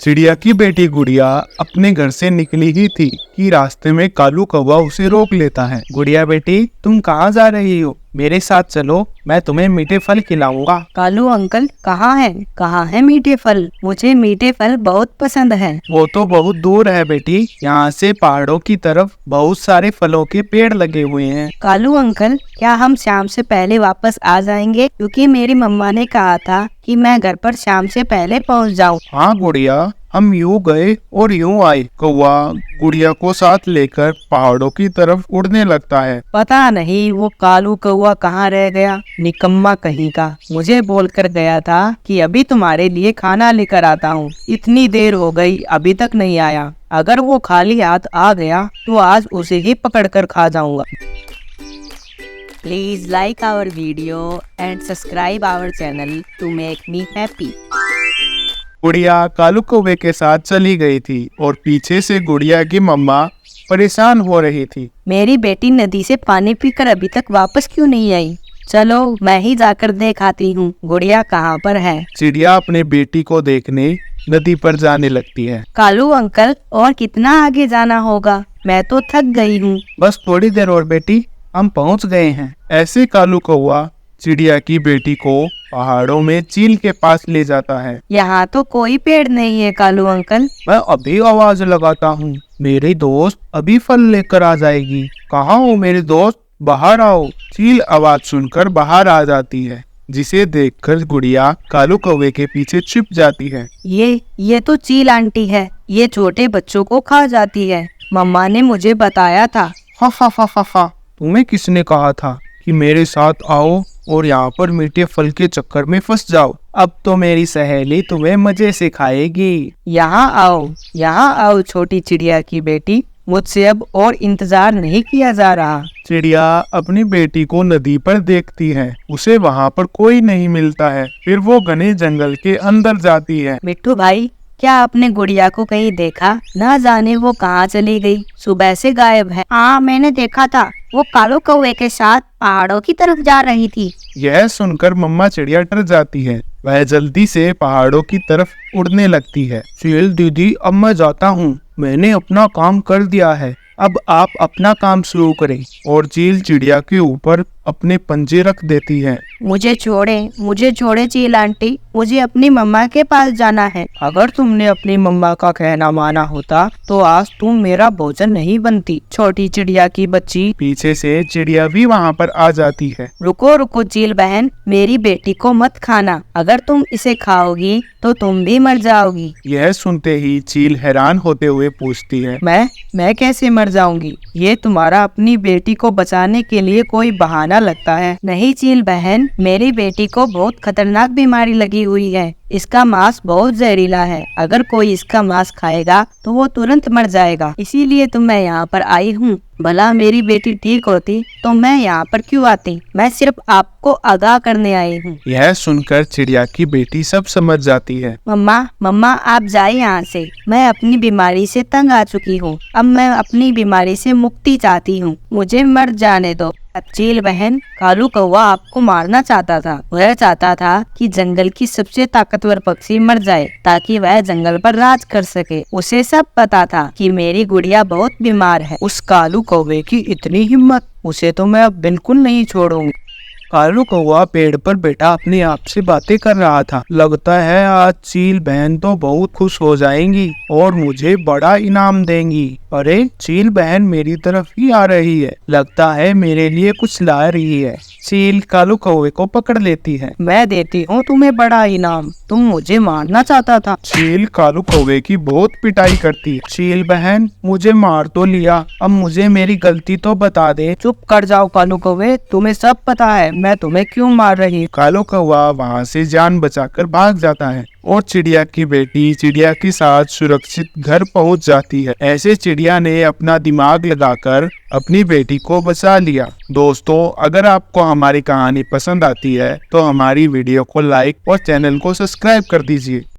चिड़िया की बेटी गुड़िया अपने घर से निकली ही थी कि रास्ते में कालू कौवा उसे रोक लेता है। गुड़िया बेटी, तुम कहाँ जा रही हो? मेरे साथ चलो, मैं तुम्हें मीठे फल खिलाऊंगा। कालू अंकल, कहाँ है मीठे फल? मुझे मीठे फल बहुत पसंद है। वो तो बहुत दूर है बेटी, यहाँ से पहाड़ों की तरफ बहुत सारे फलों के पेड़ लगे हुए हैं। कालू अंकल, क्या हम शाम से पहले वापस आ जाएंगे? क्योंकि मेरी मम्मा ने कहा था कि मैं घर पर शाम से पहले पहुँच जाऊँ। हाँ गुड़िया, हम यूं गए और यूं आए। कौवा गुड़िया को साथ लेकर पहाड़ों की तरफ उड़ने लगता है। पता नहीं वो कालू कौवा कहाँ रह गया, निकम्मा कहीं का। मुझे बोलकर गया था कि अभी तुम्हारे लिए खाना लेकर आता हूँ। इतनी देर हो गई, अभी तक नहीं आया। अगर वो खाली हाथ आ गया तो आज उसे ही पकड़ कर खा जाऊंगा। Please like our video and subscribe our channel to make me happy. गुड़िया कालू कौवे के साथ चली गई थी और पीछे से गुड़िया की मम्मा परेशान हो रही थी। मेरी बेटी नदी से पानी पीकर अभी तक वापस क्यों नहीं आई? चलो मैं ही जाकर देख आती हूँ, गुड़िया कहाँ पर है। चिड़िया अपने बेटी को देखने नदी पर जाने लगती है। कालू अंकल, और कितना आगे जाना होगा? मैं तो थक गई हूँ। बस थोड़ी देर और बेटी, हम पहुँच गए हैं। ऐसे कालू कौवा चिड़िया की बेटी को पहाड़ों में चील के पास ले जाता है। यहाँ तो कोई पेड़ नहीं है कालू अंकल। मैं अभी आवाज लगाता हूँ, मेरी दोस्त अभी फल लेकर आ जाएगी। कहाँ हो मेरे दोस्त, बाहर आओ। चील आवाज सुनकर बाहर आ जाती है, जिसे देखकर गुड़िया कालू कौवे के पीछे छिप जाती है। ये तो चील आंटी है, ये छोटे बच्चों को खा जाती है। मम्मा ने मुझे बताया था। हा हा हा हा हा, तुम्हें किसने कहा था कि मेरे साथ आओ और यहाँ पर मीठे फल के चक्कर में फंस जाओ? अब तो मेरी सहेली तुम्हें मजे से खाएगी। यहाँ आओ छोटी चिड़िया की बेटी, मुझसे अब और इंतजार नहीं किया जा रहा। चिड़िया अपनी बेटी को नदी पर देखती है, उसे वहाँ पर कोई नहीं मिलता है। फिर वो घने जंगल के अंदर जाती है। मिट्टू भाई, क्या आपने गुड़िया को कहीं देखा? ना जाने वो कहाँ चली गई, सुबह से गायब है। हाँ, मैंने देखा था, वो कालू कौवे के साथ पहाड़ों की तरफ जा रही थी। यह सुनकर मम्मा चिड़िया डर जाती है। वह जल्दी से पहाड़ों की तरफ उड़ने लगती है। चील दीदी, अब मैं जाता हूँ, मैंने अपना काम कर दिया है, अब आप अपना काम शुरू करें। और चील चिड़िया के ऊपर अपने पंजे रख देती है। मुझे छोड़े चील आंटी, मुझे अपनी मम्मा के पास जाना है। अगर तुमने अपनी मम्मा का कहना माना होता तो आज तुम मेरा भोजन नहीं बनती, छोटी चिड़िया की बच्ची। पीछे से चिड़िया भी वहाँ पर आ जाती है। रुको चील बहन, मेरी बेटी को मत खाना। अगर तुम इसे खाओगी तो तुम भी मर जाओगी। यह सुनते ही चील हैरान होते हुए पूछती है, मैं कैसे मर जाऊंगी? ये तुम्हारा अपनी बेटी को बचाने के लिए कोई बहाना लगता है। नहीं चील बहन, मेरी बेटी को बहुत खतरनाक बीमारी लगी हुई है। इसका मांस बहुत जहरीला है, अगर कोई इसका मांस खाएगा तो वो तुरंत मर जाएगा। इसीलिए तो मैं यहाँ पर आई हूँ। भला मेरी बेटी ठीक होती तो मैं यहाँ पर क्यों आती? मैं सिर्फ आपको आगाह करने आई हूँ। यह सुनकर चिड़िया की बेटी सब समझ जाती है। मम्मा आप जाए यहाँ से, मैं अपनी बीमारी से तंग आ चुकी हूँ। अब मैं अपनी बीमारी से मुक्ति चाहती हूँ, मुझे मर जाने दो। चील बहन, कालू कौवा आपको मारना चाहता था। वह चाहता था कि जंगल की सबसे ताकतवर पक्षी मर जाए ताकि वह जंगल पर राज कर सके। उसे सब पता था कि मेरी गुड़िया बहुत बीमार है। उस कालू कौवे की इतनी हिम्मत, उसे तो मैं अब बिल्कुल नहीं छोड़ूंगी। कालू कौवा पेड़ पर बैठा अपने आप से बातें कर रहा था। लगता है आज चील बहन तो बहुत खुश हो जाएंगी और मुझे बड़ा इनाम देंगी। अरे चील बहन मेरी तरफ ही आ रही है, लगता है मेरे लिए कुछ ला रही है। चील कालू कौवे को पकड़ लेती है। मैं देती हूँ तुम्हें बड़ा इनाम, तुम मुझे मारना चाहता था। चील कालू कौवे की बहुत पिटाई करती है। चील बहन, मुझे मार तो लिया, अब मुझे मेरी गलती तो बता दे। चुप कर जाओ कालू कौवे, तुम्हें सब पता है मैं तुम्हें क्यों मार रही। कालू कौवा वहाँ से जान बचाकर भाग जाता है और चिड़िया की बेटी चिड़िया के साथ सुरक्षित घर पहुँच जाती है। ऐसे चिड़िया ने अपना दिमाग लगाकर अपनी बेटी को बचा लिया। दोस्तों, अगर आपको हमारी कहानी पसंद आती है तो हमारी वीडियो को लाइक और चैनल को सब्सक्राइब कर दीजिए।